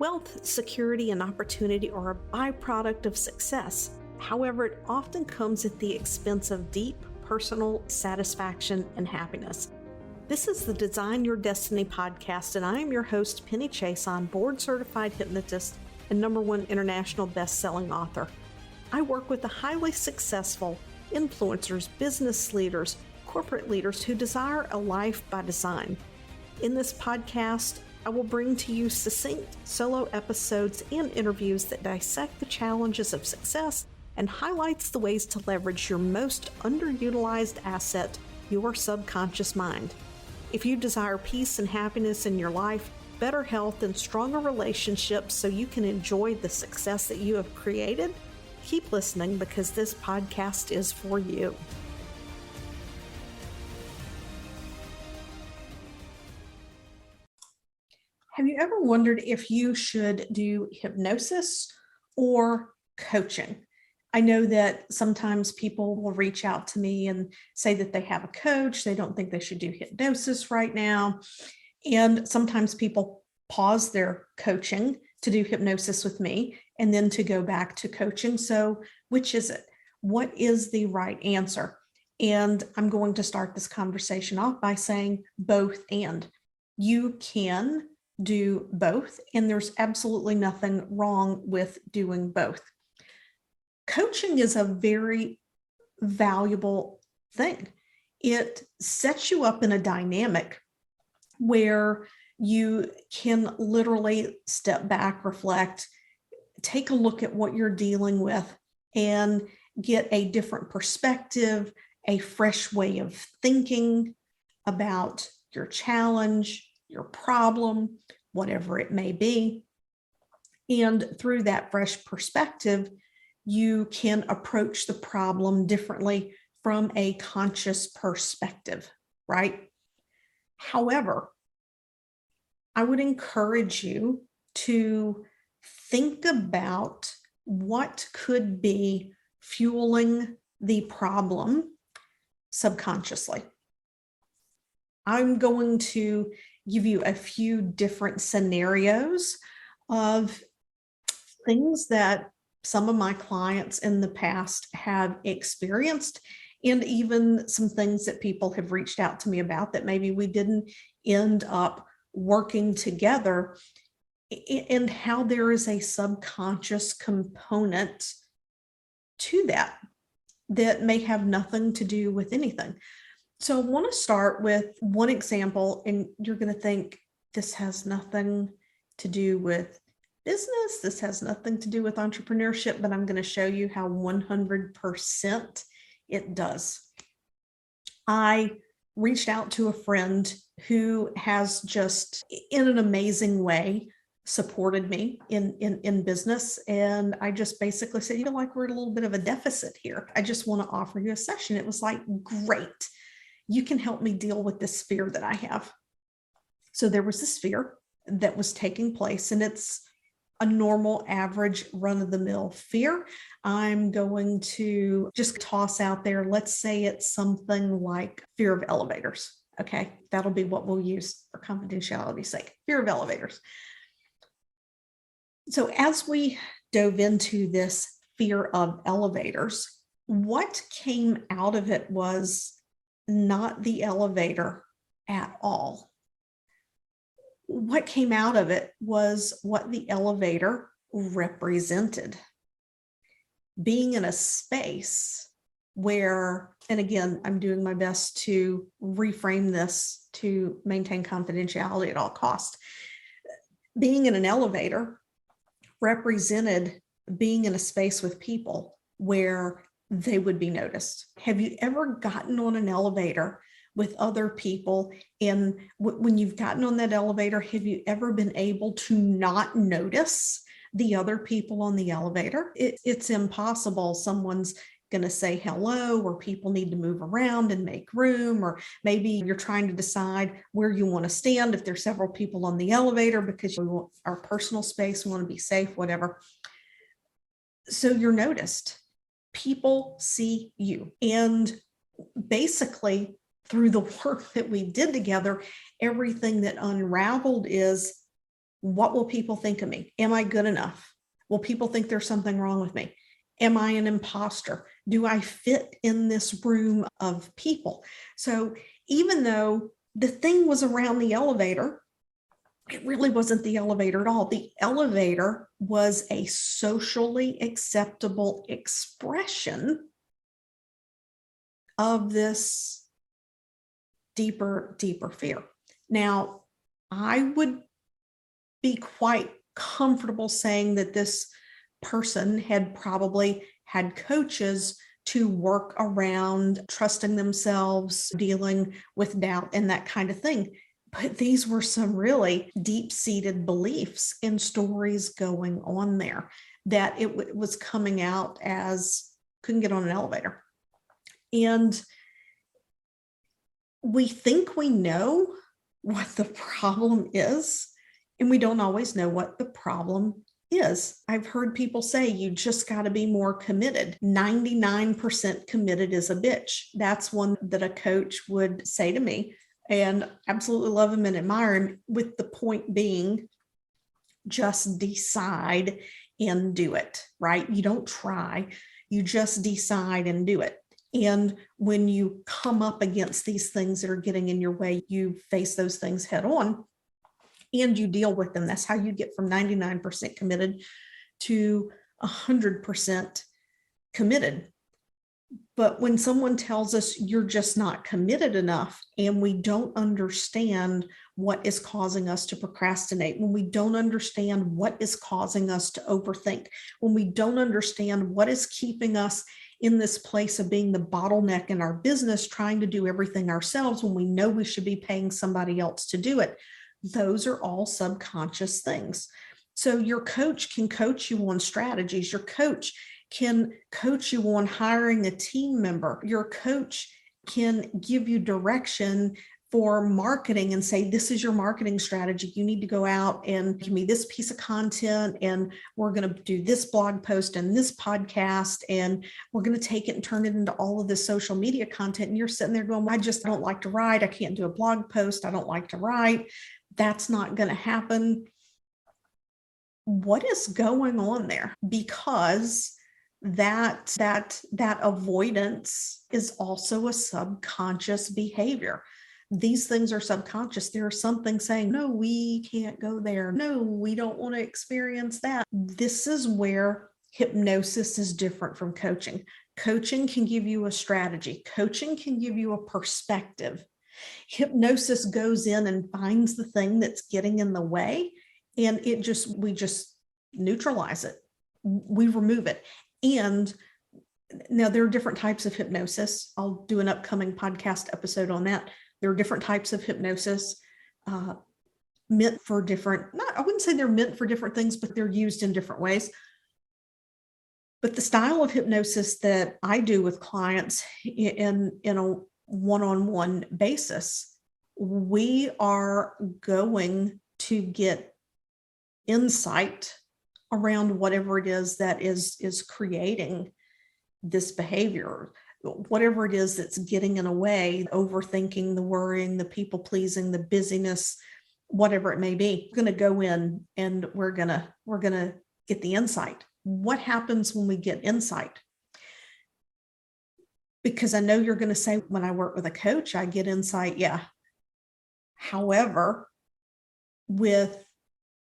Wealth, security, and opportunity are a byproduct of success. However, it often comes at the expense of deep personal satisfaction and happiness. This is the Design Your Destiny podcast, and I am your host, Penny Chason, board-certified hypnotist and #1 international best-selling author. I work with the highly successful influencers, business leaders, corporate leaders who desire a life by design. In this podcast, I will bring to you succinct solo episodes and interviews that dissect the challenges of success and highlights the ways to leverage your most underutilized asset, your subconscious mind. If you desire peace and happiness in your life, better health, and stronger relationships so you can enjoy the success that you have created, keep listening because this podcast is for you. Have you ever wondered if you should do hypnosis or coaching? I know that sometimes people will reach out to me and say that they have a coach. They don't think they should do hypnosis right now. And sometimes people pause their coaching to do hypnosis with me and then to go back to coaching. So which is it? What is the right answer? And I'm going to start this conversation off by saying both and. You can do both, and there's absolutely nothing wrong with doing both. Coaching is a very valuable thing. It sets you up in a dynamic where you can literally step back, reflect, take a look at what you're dealing with, and get a different perspective, a fresh way of thinking about your challenge, your problem, whatever it may be. And through that fresh perspective, you can approach the problem differently from a conscious perspective, right? However, I would encourage you to think about what could be fueling the problem subconsciously. I'm going to give you a few different scenarios of things that some of my clients in the past have experienced, and even some things that people have reached out to me about that maybe we didn't end up working together, and how there is a subconscious component to that may have nothing to do with anything. So I want to start with one example, and you're going to think this has nothing to do with business. This has nothing to do with entrepreneurship, but I'm going to show you how 100% it does. I reached out to a friend who has just, in an amazing way, supported me in business. And I just basically said, you know, like we're at a little bit of a deficit here. I just want to offer you a session. It was like, great. You can help me deal with this fear that I have. So there was this fear that was taking place, and it's a normal, average, run-of-the-mill fear. I'm going to just toss out there, let's say it's something like fear of elevators. Okay, that'll be what we'll use for confidentiality's sake, fear of elevators. So as we dove into this fear of elevators, what came out of it was not the elevator at all. What came out of it was what the elevator represented. Being in a space where, and again, I'm doing my best to reframe this to maintain confidentiality at all costs. Being in an elevator represented being in a space with people where they would be noticed. Have you ever gotten on an elevator with other people, and when you've gotten on that elevator, have you ever been able to not notice the other people on the elevator? It's impossible. Someone's going to say hello, or people need to move around and make room, or maybe you're trying to decide where you want to stand if there's several people on the elevator because we want our personal space, we want to be safe, whatever. So you're noticed. People see you. And basically, through the work that we did together, everything that unraveled is What will people think of me? Am I good enough? Will people think there's something wrong with me? Am I an imposter? Do I fit in this room of people? So even though the thing was around the elevator, it really wasn't the elevator at all. The elevator was a socially acceptable expression of this deeper fear. Now, I would be quite comfortable saying that this person had probably had coaches to work around trusting themselves, dealing with doubt and that kind of thing. But these were some really deep-seated beliefs and stories going on there that it was coming out as couldn't get on an elevator. And we think we know what the problem is, and we don't always know what the problem is. I've heard people say you just got to be more committed. 99% committed is a bitch. That's one that a coach would say to me, and absolutely love him and admire him, with the point being, just decide and do it, right? You don't try, you just decide and do it. And when you come up against these things that are getting in your way, you face those things head on and you deal with them. That's how you get from 99% committed to 100% committed. But when someone tells us you're just not committed enough, and we don't understand what is causing us to procrastinate, when we don't understand what is causing us to overthink, when we don't understand what is keeping us in this place of being the bottleneck in our business, trying to do everything ourselves when we know we should be paying somebody else to do it, those are all subconscious things. So your coach can coach you on strategies. Your coach can coach you on hiring a team member. Your coach can give you direction for marketing and say, this is your marketing strategy. You need to go out and give me this piece of content, and we're going to do this blog post and this podcast, and we're going to take it and turn it into all of this social media content. And you're sitting there going, I just don't like to write. I can't do a blog post. I don't like to write. That's not going to happen. What is going on there? Because that avoidance is also a subconscious behavior. These things are subconscious. There are something saying, no, we can't go there. No, we don't want to experience that. This is where hypnosis is different from coaching. Coaching can give you a strategy. Coaching can give you a perspective. Hypnosis goes in and finds the thing that's getting in the way, and we just neutralize it. We remove it. And now there are different types of hypnosis. I'll do an upcoming podcast episode on that. There are different types of hypnosis meant for different, I wouldn't say they're meant for different things, but they're used in different ways. But the style of hypnosis that I do with clients in a one-on-one basis, we are going to get insight around whatever it is that is creating this behavior, whatever it is that's getting in a way, overthinking, the worrying, the people pleasing, the busyness, whatever it may be. We're going to go in and we're going to get the insight. What happens when we get insight? Because I know you're going to say, when I work with a coach, I get insight. Yeah. However, with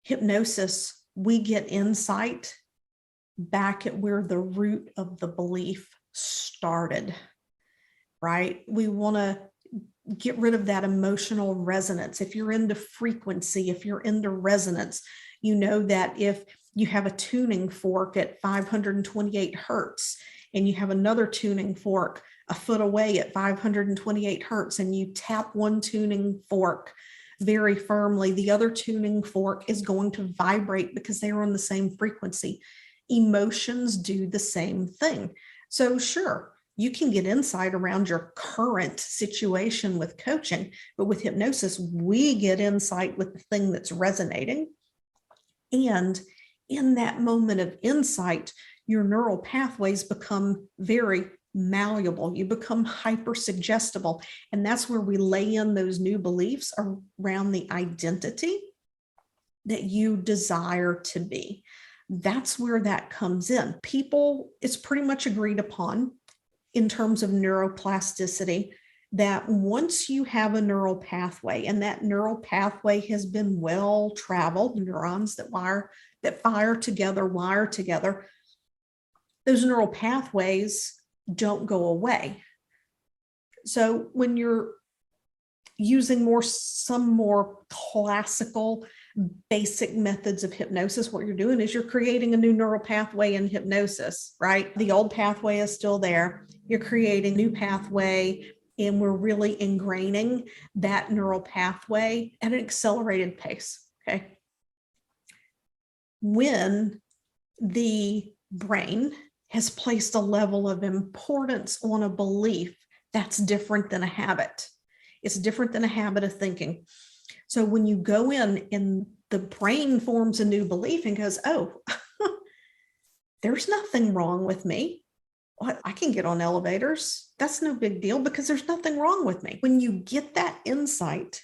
hypnosis, we get insight back at where the root of the belief started, right? We want to get rid of that emotional resonance. If you're into frequency, if you're into resonance, you know that if you have a tuning fork at 528 hertz and you have another tuning fork a foot away at 528 hertz, and you tap one tuning fork very firmly, the other tuning fork is going to vibrate because they are on the same frequency. Emotions do the same thing. So sure, you can get insight around your current situation with coaching, but with hypnosis, we get insight with the thing that's resonating. And in that moment of insight, your neural pathways become very malleable. You become hyper suggestible. And that's where we lay in those new beliefs around the identity that you desire to be. That's where that comes in. People, it's pretty much agreed upon in terms of neuroplasticity that once you have a neural pathway and that neural pathway has been well traveled, neurons that fire together, wire together, those neural pathways don't go away. So when you're using some more classical basic methods of hypnosis, what you're doing is you're creating a new neural pathway in hypnosis, right? The old pathway is still there. You're creating a new pathway, and we're really ingraining that neural pathway at an accelerated pace, okay? When the brain has placed a level of importance on a belief, that's different than a habit. It's different than a habit of thinking. So when you go in and the brain forms a new belief and goes, oh, there's nothing wrong with me. What? I can get on elevators. That's no big deal because there's nothing wrong with me. When you get that insight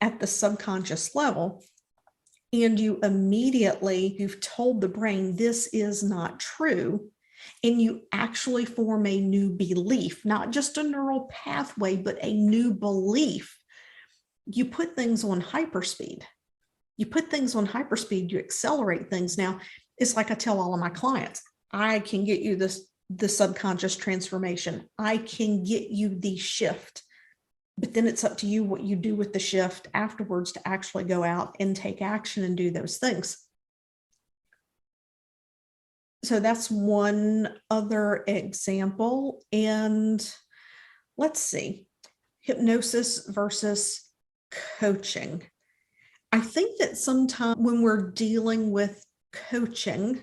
at the subconscious level, and you've told the brain this is not true, and you actually form a new belief, not just a neural pathway, but a new belief. You put things on hyperspeed. You accelerate things. Now, it's like I tell all of my clients, I can get you the subconscious transformation. I can get you the shift, but then it's up to you what you do with the shift afterwards to actually go out and take action and do those things. So that's one other example. And let's see, hypnosis versus coaching. I think that sometimes when we're dealing with coaching,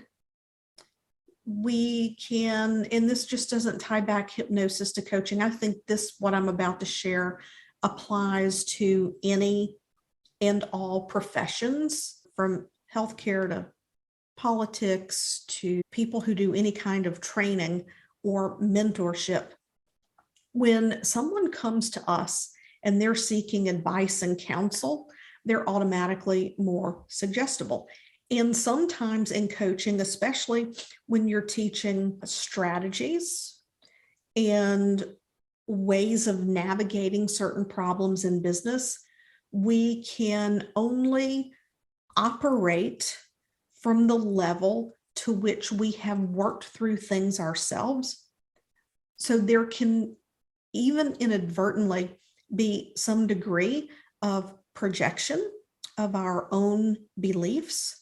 we can, and this just doesn't tie back hypnosis to coaching. I think what I'm about to share applies to any and all professions, from healthcare to politics to people who do any kind of training or mentorship. When someone comes to us and they're seeking advice and counsel, they're automatically more suggestible. And sometimes in coaching, especially when you're teaching strategies and ways of navigating certain problems in business, we can only operate from the level to which we have worked through things ourselves. So there can even inadvertently be some degree of projection of our own beliefs.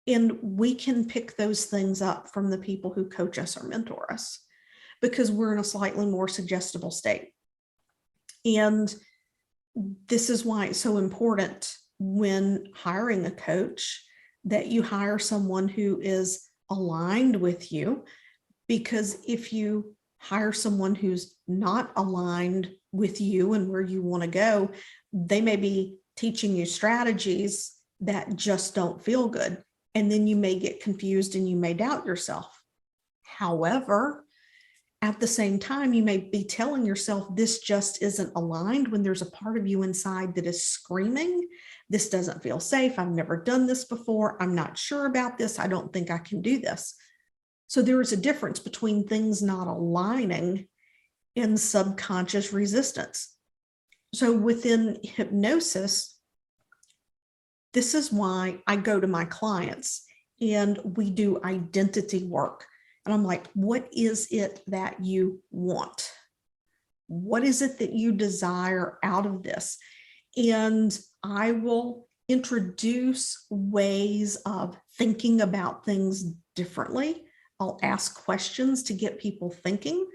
And we can pick those things up from the people who coach us or mentor us because we're in a slightly more suggestible state. And this is why it's so important when hiring a coach that you hire someone who is aligned with you, because if you hire someone who's not aligned with you and where you want to go, they may be teaching you strategies that just don't feel good. And then you may get confused and you may doubt yourself. However, at the same time, you may be telling yourself this just isn't aligned when there's a part of you inside that is screaming, this doesn't feel safe. I've never done this before. I'm not sure about this. I don't think I can do this. So there is a difference between things not aligning and subconscious resistance. So within hypnosis, this is why I go to my clients and we do identity work. And I'm like, what is it that you want? What is it that you desire out of this? And I will introduce ways of thinking about things differently. I'll ask questions to get people thinking,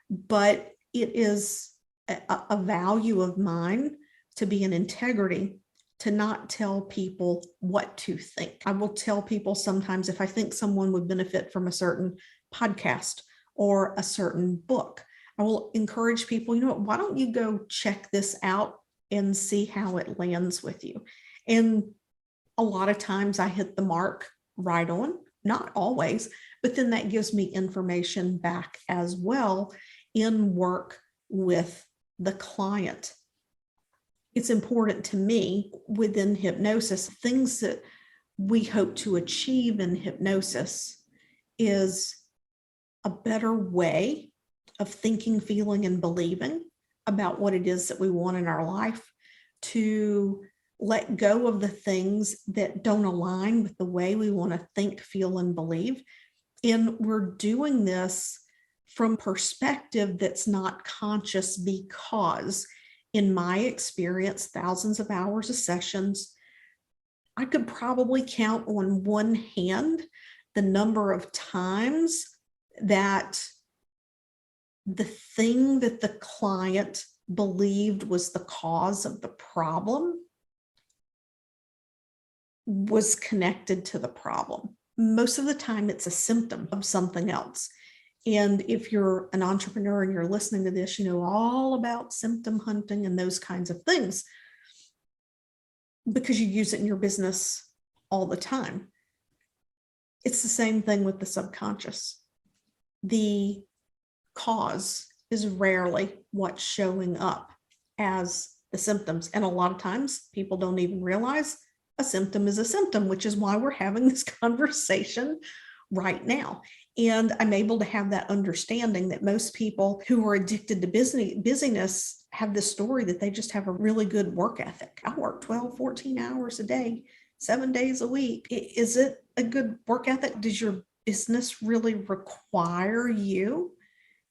but it is a value of mine to be an integrity to not tell people what to think. I will tell people sometimes if I think someone would benefit from a certain podcast or a certain book, I will encourage people, you know what, why don't you go check this out and see how it lands with you? And a lot of times I hit the mark right on, not always, but then that gives me information back as well in work with the client. It's important to me within hypnosis, things that we hope to achieve in hypnosis is a better way of thinking, feeling, and believing about what it is that we want in our life, to let go of the things that don't align with the way we want to think, feel, and believe. And we're doing this from perspective that's not conscious, because in my experience, thousands of hours of sessions, I could probably count on one hand the number of times that the thing that the client believed was the cause of the problem was connected to the problem. Most of the time, it's a symptom of something else. And if you're an entrepreneur and you're listening to this, you know all about symptom hunting and those kinds of things, because you use it in your business all the time. It's the same thing with the subconscious. The cause is rarely what's showing up as the symptoms. And a lot of times people don't even realize a symptom is a symptom, which is why we're having this conversation right now. And I'm able to have that understanding that most people who are addicted to busyness have this story that they just have a really good work ethic. I work 12, 14 hours a day, 7 days a week. Is it a good work ethic? Does your business really require you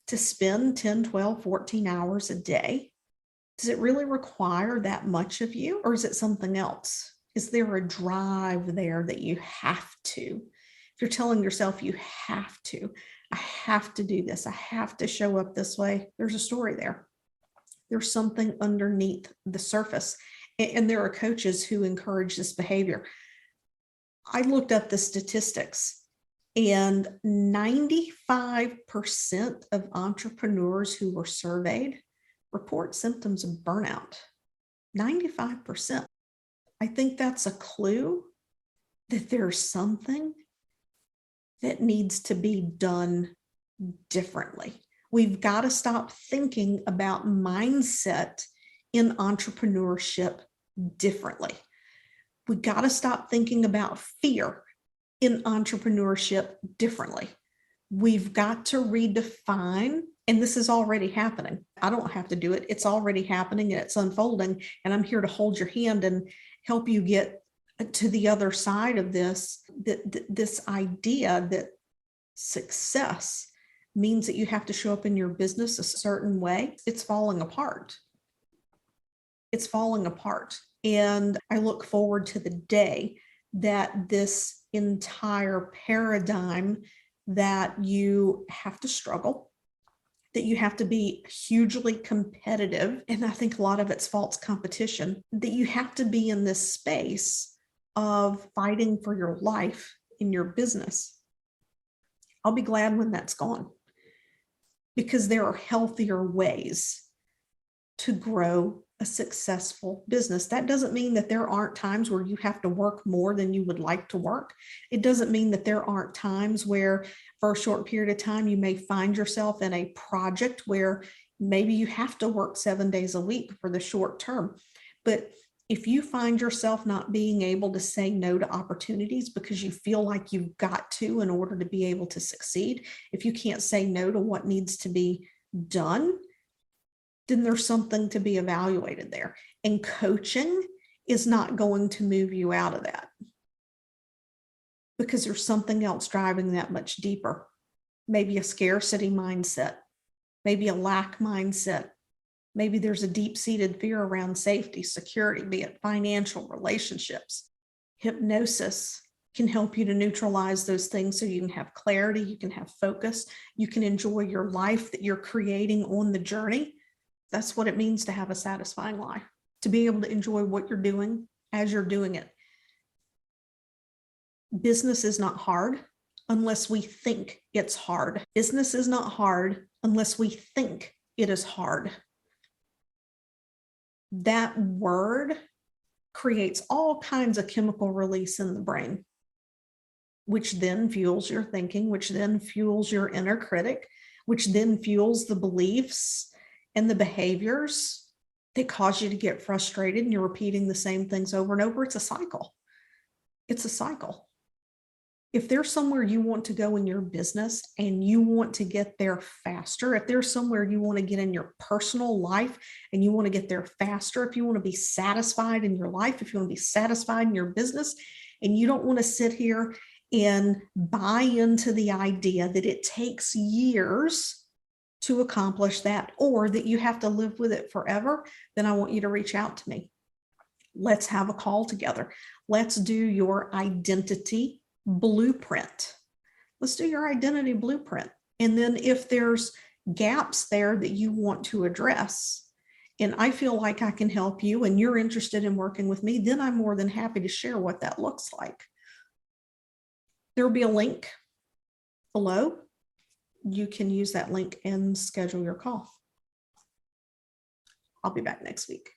to spend 10, 12, 14 hours a day? Does it really require that much of you? Or is it something else? Is there a drive there that you have to? If you're telling yourself you have to, I have to do this, I have to show up this way, there's a story there. There's something underneath the surface. And there are coaches who encourage this behavior. I looked up the statistics, and 95% of entrepreneurs who were surveyed report symptoms of burnout. 95%. I think that's a clue that there's something that needs to be done differently. We've got to stop thinking about mindset in entrepreneurship differently. We've got to stop thinking about fear in entrepreneurship differently. We've got to redefine, and this is already happening. I don't have to do it. It's already happening and it's unfolding. And I'm here to hold your hand and help you get to the other side of this, this idea that success means that you have to show up in your business a certain way. It's falling apart. It's falling apart. And I look forward to the day that this entire paradigm that you have to struggle, that you have to be hugely competitive, and I think a lot of it's false competition, that you have to be in this space of fighting for your life in your business. I'll be glad when that's gone, because there are healthier ways to grow a successful business. That doesn't mean that there aren't times where you have to work more than you would like to work. It doesn't mean that there aren't times where for a short period of time, you may find yourself in a project where maybe you have to work 7 days a week for the short term. But if you find yourself not being able to say no to opportunities because you feel like you've got to in order to be able to succeed, if you can't say no to what needs to be done, then there's something to be evaluated there. And coaching is not going to move you out of that, because there's something else driving that much deeper. Maybe a scarcity mindset, maybe a lack mindset. Maybe there's a deep-seated fear around safety, security, be it financial, relationships. Hypnosis can help you to neutralize those things so you can have clarity, you can have focus, you can enjoy your life that you're creating on the journey. That's what it means to have a satisfying life, to be able to enjoy what you're doing as you're doing it. Business is not hard unless we think it's hard. Business is not hard unless we think it is hard. That word creates all kinds of chemical release in the brain, which then fuels your thinking, which then fuels your inner critic, which then fuels the beliefs and the behaviors that cause you to get frustrated and you're repeating the same things over and over. It's a cycle. It's a cycle. If there's somewhere you want to go in your business and you want to get there faster, if there's somewhere you want to get in your personal life and you want to get there faster, if you want to be satisfied in your life, if you want to be satisfied in your business, and you don't want to sit here and buy into the idea that it takes years to accomplish that, or that you have to live with it forever, then I want you to reach out to me. Let's have a call together. Let's do your identity blueprint. Let's do your identity blueprint. And then if there's gaps there that you want to address, and I feel like I can help you and you're interested in working with me, then I'm more than happy to share what that looks like. There'll be a link below. You can use that link and schedule your call. I'll be back next week.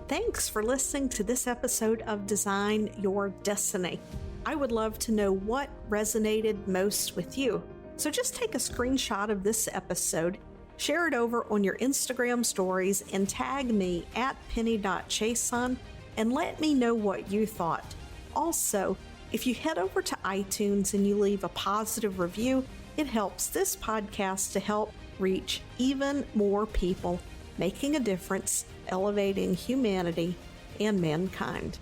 Thanks for listening to this episode of Design Your Destiny. I would love to know what resonated most with you. So just take a screenshot of this episode, share it over on your Instagram stories, and tag me at penny.chason and let me know what you thought. Also, if you head over to iTunes and you leave a positive review, it helps this podcast to help reach even more people, making a difference, elevating humanity and mankind.